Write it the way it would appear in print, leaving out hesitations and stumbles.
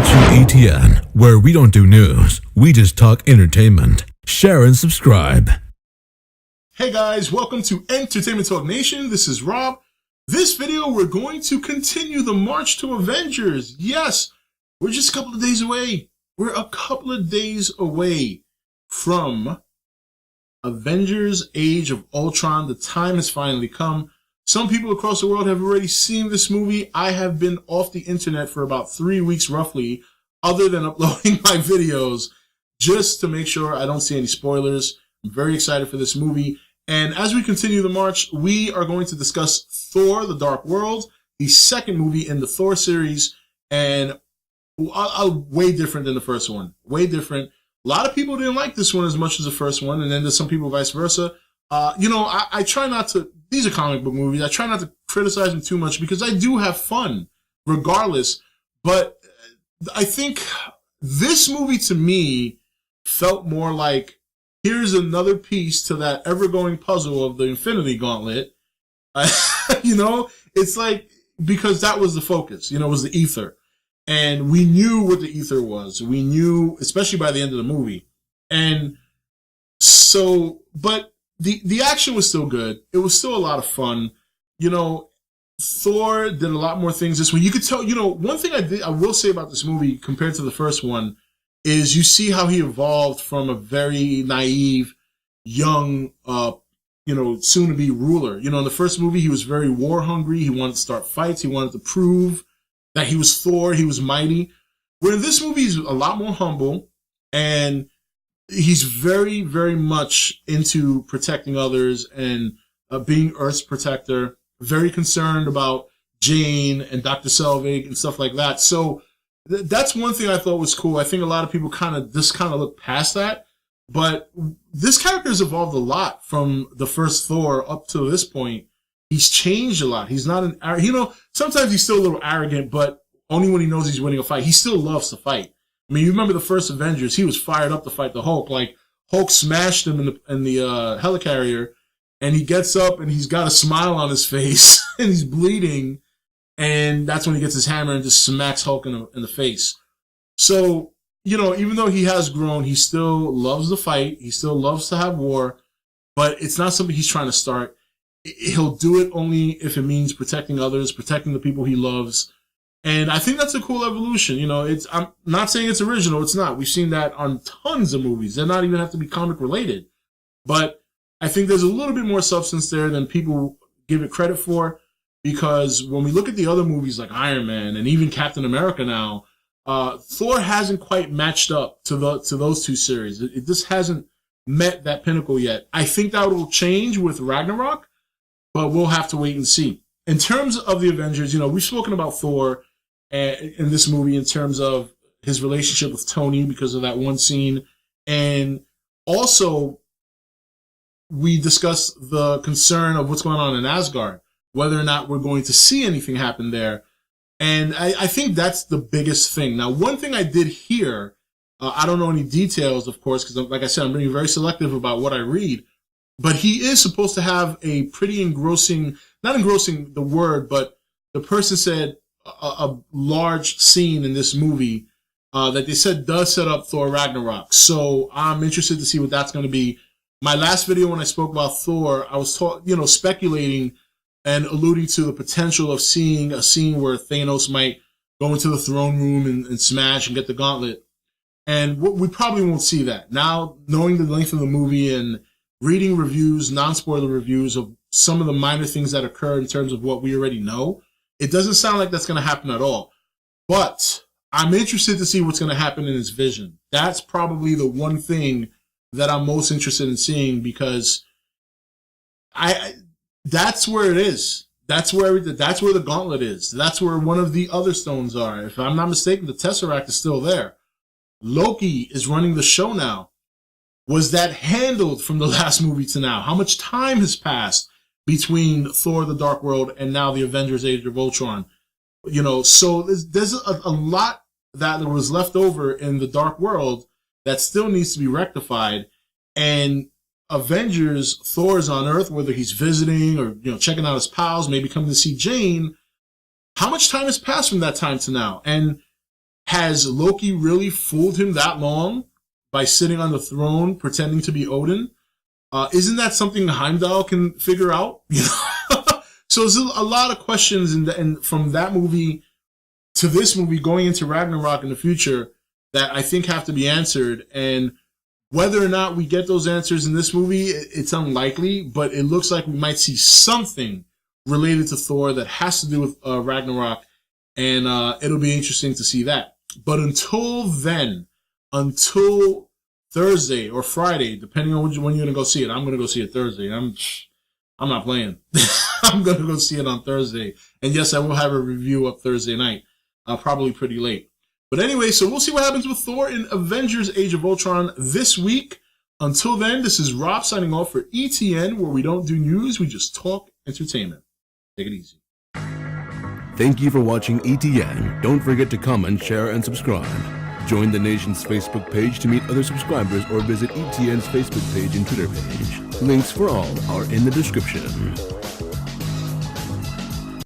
watching E.T.N, where we don't do news, we just talk entertainment. Share and subscribe. Hey guys, welcome to Entertainment Talk Nation. This is Rob. This video, we're going to continue the march to Avengers. Yes, we're just a couple of days away. We're a couple of days away from Avengers Age of Ultron. The time has finally come. Some people across the world have already seen this movie. I have been off the internet for about 3 weeks roughly, other than uploading my videos, just to make sure I don't see any spoilers. I'm very excited for this movie. And as we continue the march, we are going to discuss Thor: The Dark World, the second movie in the Thor series, and way different than the first one. Way different. A lot of people didn't like this one as much as the first one, and then there's some people vice versa. I try not to, these are comic book movies, I try not to criticize them too much because I do have fun regardless. But I think this movie to me felt more like, here's another piece to that ever-going puzzle of the Infinity Gauntlet. It's like, because that was the focus, it was the ether. And we knew what the ether was. We knew, especially by the end of the movie. And so, but the action was still good. It was still a lot of fun. Thor did a lot more things this one. You could tell, one thing I will say about this movie compared to the first one is you see how he evolved from a very naive, young, soon-to-be ruler. In the first movie, he was very war-hungry. He wanted to start fights. He wanted to prove that he was Thor. He was mighty. Where in this movie, he's a lot more humble, and he's very, very much into protecting others and being Earth's protector, very concerned about Jane and Dr. Selvig and stuff like that. So that's one thing I thought was cool. I think a lot of people kind of look past that. But this character has evolved a lot from the first Thor up to this point. He's changed a lot. He's not sometimes he's still a little arrogant, but only when he knows he's winning a fight. He still loves to fight. I mean, you remember the first Avengers, he was fired up to fight the Hulk. Like, Hulk smashed him in the helicarrier, and he gets up and he's got a smile on his face and he's bleeding. And that's when he gets his hammer and just smacks Hulk in the face. So, even though he has grown, he still loves to fight. He still loves to have war, but it's not something he's trying to start. He'll do it only if it means protecting others, protecting the people he loves. And I think that's a cool evolution. I'm not saying it's original. It's not. We've seen that on tons of movies. They're not even have to be comic related. But I think there's a little bit more substance there than people give it credit for. Because when we look at the other movies like Iron Man and even Captain America now, Thor hasn't quite matched up to those two series. It just hasn't met that pinnacle yet. I think that will change with Ragnarok, but we'll have to wait and see. In terms of the Avengers, we've spoken about Thor in this movie in terms of his relationship with Tony because of that one scene. And also, we discussed the concern of what's going on in Asgard, whether or not we're going to see anything happen there. And I think that's the biggest thing. Now, one thing I did hear, I don't know any details, of course, because like I said, I'm being very selective about what I read, but he is supposed to have a pretty engrossing, not engrossing the word, but the person said a large scene in this movie that they said does set up Thor Ragnarok. So I'm interested to see what that's going to be. My last video when I spoke about Thor, I was speculating and alluding to the potential of seeing a scene where Thanos might go into the throne room and smash and get the gauntlet. And we probably won't see that. Now, knowing the length of the movie and reading reviews, non-spoiler reviews of some of the minor things that occur in terms of what we already know, it doesn't sound like that's going to happen at all. But I'm interested to see what's going to happen in his vision. That's probably the one thing that I'm most interested in seeing because that's where it is. That's where the gauntlet is. That's where one of the other stones are. If I'm not mistaken, the Tesseract is still there. Loki is running the show now. Was that handled from the last movie to now? How much time has passed between Thor: The Dark World and now the Avengers Age of Ultron? So there's a lot that was left over in the Dark World that still needs to be rectified. And Avengers, Thor's on Earth, whether he's visiting or checking out his pals, maybe coming to see Jane. How much time has passed from that time to now? And has Loki really fooled him that long by sitting on the throne pretending to be Odin? Isn't that something Heimdall can figure out? So there's a lot of questions and from that movie to this movie going into Ragnarok in the future that I think have to be answered. And whether or not we get those answers in this movie, it's unlikely, but it looks like we might see something related to Thor that has to do with Ragnarok, and it'll be interesting to see that. But until then, until Thursday or Friday, depending on when you're going to go see it, I'm going to go see it Thursday. I'm not playing. I'm going to go see it on Thursday. And yes, I will have a review up Thursday night, probably pretty late. But anyway, so we'll see what happens with Thor in Avengers Age of Ultron this week. Until then, this is Rob signing off for E.T.N, where we don't do news, we just talk entertainment. Take it easy. Thank you for watching E.T.N. Don't forget to comment, share, and subscribe. Join the nation's Facebook page to meet other subscribers or visit E.T.N's Facebook page and Twitter page. Links for all are in the description.